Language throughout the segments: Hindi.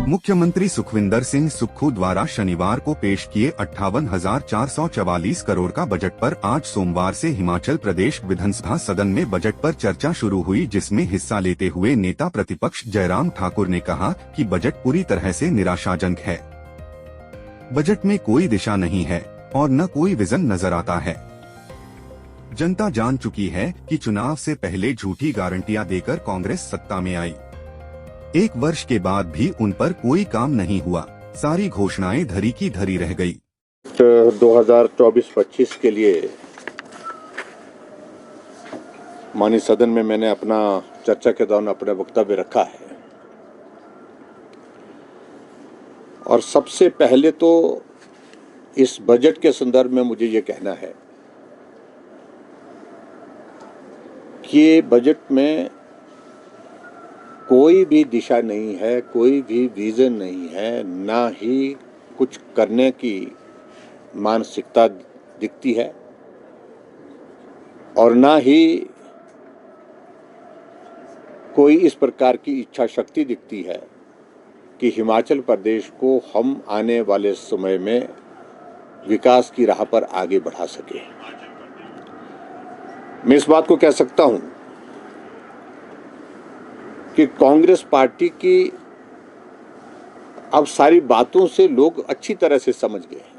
मुख्यमंत्री सुखविंदर सिंह सुक्खू द्वारा शनिवार को पेश किए 58,444 करोड़ का बजट पर आज सोमवार से हिमाचल प्रदेश विधानसभा सदन में बजट पर चर्चा शुरू हुई, जिसमें हिस्सा लेते हुए नेता प्रतिपक्ष जयराम ठाकुर ने कहा कि बजट पूरी तरह से निराशाजनक है। बजट में कोई दिशा नहीं है और न कोई विजन नजर आता है। जनता जान चुकी है कि चुनाव से पहले झूठी गारंटियां देकर कांग्रेस सत्ता में आई। एक वर्ष के बाद भी उन पर कोई काम नहीं हुआ, सारी घोषणाएं धरी की धरी रह गई। 2024-25 के लिए माननीय सदन में मैंने अपना चर्चा के दौरान अपना वक्तव्य रखा है और सबसे पहले तो इस बजट के संदर्भ में मुझे ये कहना है कि बजट में कोई भी दिशा नहीं है, कोई भी विजन नहीं है, ना ही कुछ करने की मानसिकता दिखती है और ना ही कोई इस प्रकार की इच्छा शक्ति दिखती है कि हिमाचल प्रदेश को हम आने वाले समय में विकास की राह पर आगे बढ़ा सके। मैं इस बात को कह सकता हूं कि कांग्रेस पार्टी की अब सारी बातों से लोग अच्छी तरह से समझ गए हैं।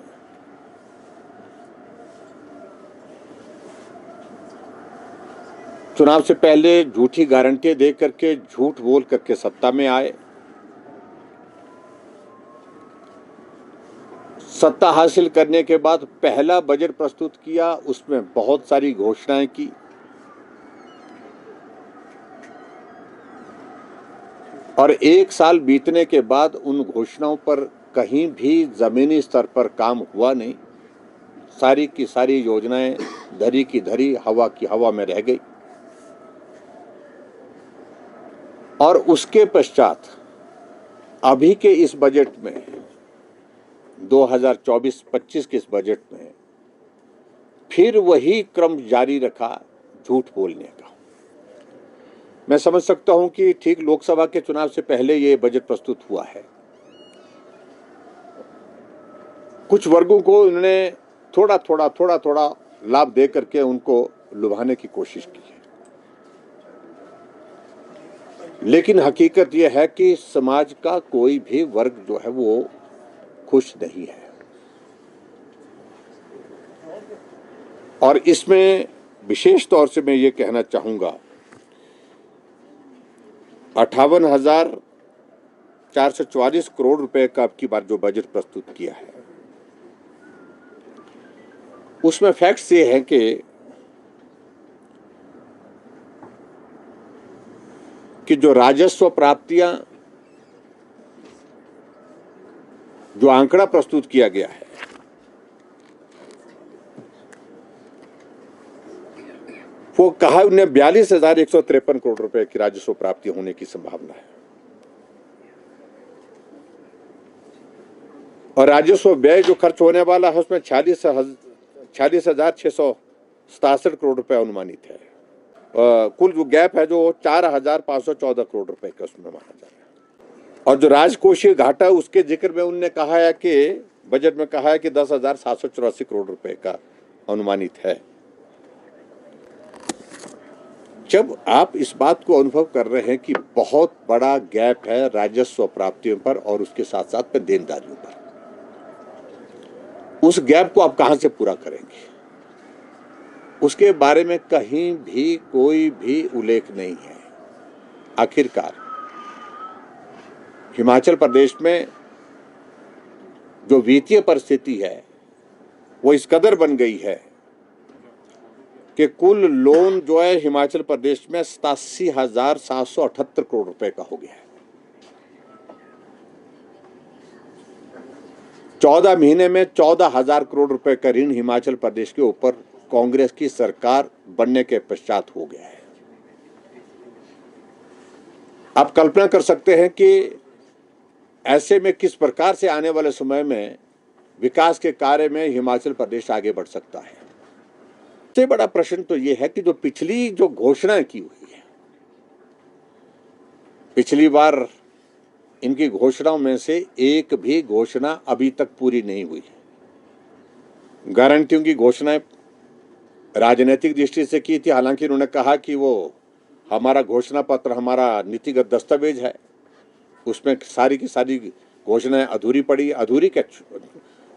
चुनाव से पहले झूठी गारंटी दे करके, झूठ बोल करके सत्ता में आए। सत्ता हासिल करने के बाद पहला बजट प्रस्तुत किया, उसमें बहुत सारी घोषणाएं की। और एक साल बीतने के बाद उन घोषणाओं पर कहीं भी जमीनी स्तर पर काम हुआ नहीं। सारी की सारी योजनाएं धरी की धरी, हवा की हवा में रह गई। और उसके पश्चात अभी के इस बजट में 2024-25 के इस बजट में फिर वही क्रम जारी रखा, झूठ बोलने का। मैं समझ सकता हूं कि ठीक लोकसभा के चुनाव से पहले ये बजट प्रस्तुत हुआ है। कुछ वर्गों को उन्होंने थोड़ा थोड़ा लाभ दे करके उनको लुभाने की कोशिश की है, लेकिन हकीकत यह है कि समाज का कोई भी वर्ग जो है वो खुश नहीं है। और इसमें विशेष तौर से मैं ये कहना चाहूंगा, 58,444 करोड़ रुपए का अब की बार जो बजट प्रस्तुत किया है, उसमें फैक्ट्स ये हैं कि जो राजस्व प्राप्तियां, जो आंकड़ा प्रस्तुत किया गया है, वो कहा उन्हें 42,153 करोड़ रुपए की राजस्व प्राप्ति होने की संभावना है। और राजस्व व्यय जो खर्च होने वाला है उसमें 46,667 करोड़ रुपए अनुमानित है। कुल जो गैप है जो 4,514 करोड़ रुपए का उसमें माना जा रहा है। और जो राजकोषीय घाटा उसके जिक्र में उन्होंने कहा है कि बजट में कहा है कि 10,784 करोड़ रुपए का अनुमानित है। जब आप इस बात को अनुभव कर रहे हैं कि बहुत बड़ा गैप है राजस्व प्राप्तियों पर और उसके साथ साथ पे देनदारियों पर, उस गैप को आप कहां से पूरा करेंगे, उसके बारे में कहीं भी कोई भी उल्लेख नहीं है। आखिरकार हिमाचल प्रदेश में जो वित्तीय परिस्थिति है वो इस कदर बन गई है कि कुल लोन जो है हिमाचल प्रदेश में 87,778 करोड़ रुपए का हो गया है। 14 महीने में 14,000 करोड़ रुपए का ऋण हिमाचल प्रदेश के ऊपर कांग्रेस की सरकार बनने के पश्चात हो गया है। आप कल्पना कर सकते हैं कि ऐसे में किस प्रकार से आने वाले समय में विकास के कार्य में हिमाचल प्रदेश आगे बढ़ सकता है। सबसे बड़ा प्रश्न तो यह है कि जो पिछली जो घोषणाएं की हुई है, पिछली बार इनकी घोषणाओं में से एक भी घोषणा अभी तक पूरी नहीं हुई है। गारंटियों की घोषणाएं राजनीतिक दृष्टि से की थी, हालांकि उन्होंने कहा कि वो हमारा घोषणा पत्र हमारा नीतिगत दस्तावेज है, उसमें सारी की सारी घोषणाएं अधूरी पड़ी। अधूरी क्या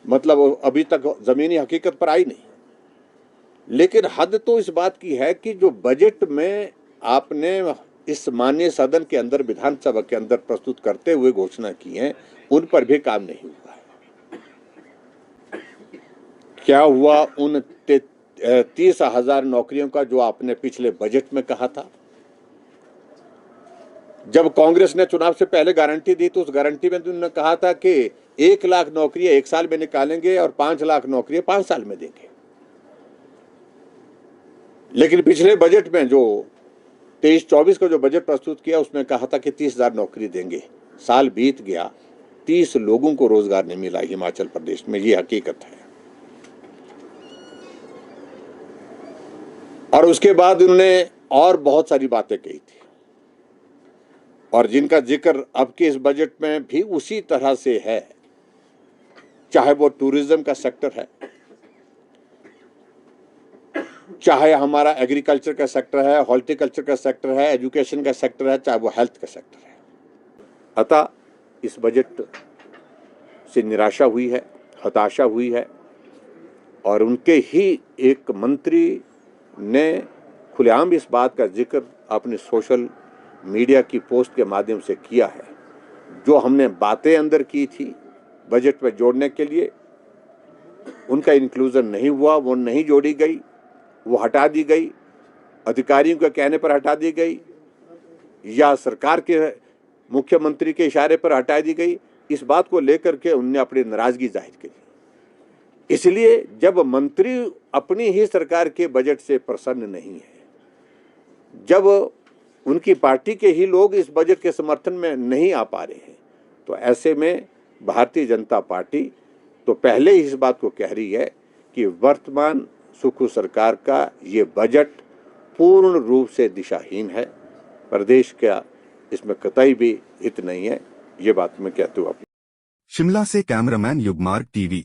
मतलब अभी तक जमीनी हकीकत पर आई नहीं। लेकिन हद तो इस बात की है कि जो बजट में आपने इस माननीय सदन के अंदर, विधानसभा के अंदर प्रस्तुत करते हुए घोषणा की है, उन पर भी काम नहीं हुआ है। क्या हुआ उन 30,000 नौकरियों का जो आपने पिछले बजट में कहा था? जब कांग्रेस ने चुनाव से पहले गारंटी दी तो उस गारंटी में उन्होंने कहा था कि 1 लाख नौकरियां 1 साल में निकालेंगे और 5 लाख नौकरियां 5 साल में देंगे। लेकिन पिछले बजट में जो 23-24 का जो बजट प्रस्तुत किया उसमें कहा था कि 30,000 नौकरी देंगे। साल बीत गया, 30 लोगों को रोजगार नहीं मिला हिमाचल प्रदेश में, ये हकीकत है। और उसके बाद उन्होंने और बहुत सारी बातें कही थी और जिनका जिक्र अब के इस बजट में भी उसी तरह से है, चाहे वो टूरिज्म का सेक्टर है, चाहे हमारा एग्रीकल्चर का सेक्टर है, हॉर्टिकल्चर का सेक्टर है, एजुकेशन का सेक्टर है, चाहे वो हेल्थ का सेक्टर है। अतः इस बजट से निराशा हुई है, हताशा हुई है और उनके ही एक मंत्री ने खुलेआम इस बात का जिक्र अपने सोशल मीडिया की पोस्ट के माध्यम से किया है। जो हमने बातें अंदर की थी बजट में जोड़ने के लिए, उनका इंक्लूजन नहीं हुआ, वो नहीं जोड़ी गई, वो हटा दी गई, अधिकारियों के कहने पर हटा दी गई या सरकार के मुख्यमंत्री के इशारे पर हटा दी गई। इस बात को लेकर के उन्होंने अपनी नाराजगी जाहिर की। इसलिए जब मंत्री अपनी ही सरकार के बजट से प्रसन्न नहीं है, जब उनकी पार्टी के ही लोग इस बजट के समर्थन में नहीं आ पा रहे हैं, तो ऐसे में भारतीय जनता पार्टी तो पहले ही इस बात को कह रही है कि वर्तमान सुक्खू सरकार का ये बजट पूर्ण रूप से दिशाहीन है। प्रदेश का इसमें कतई भी हित नहीं है। ये बात मैं कहता हूँ। शिमला से कैमरामैन युगमार्ग टीवी।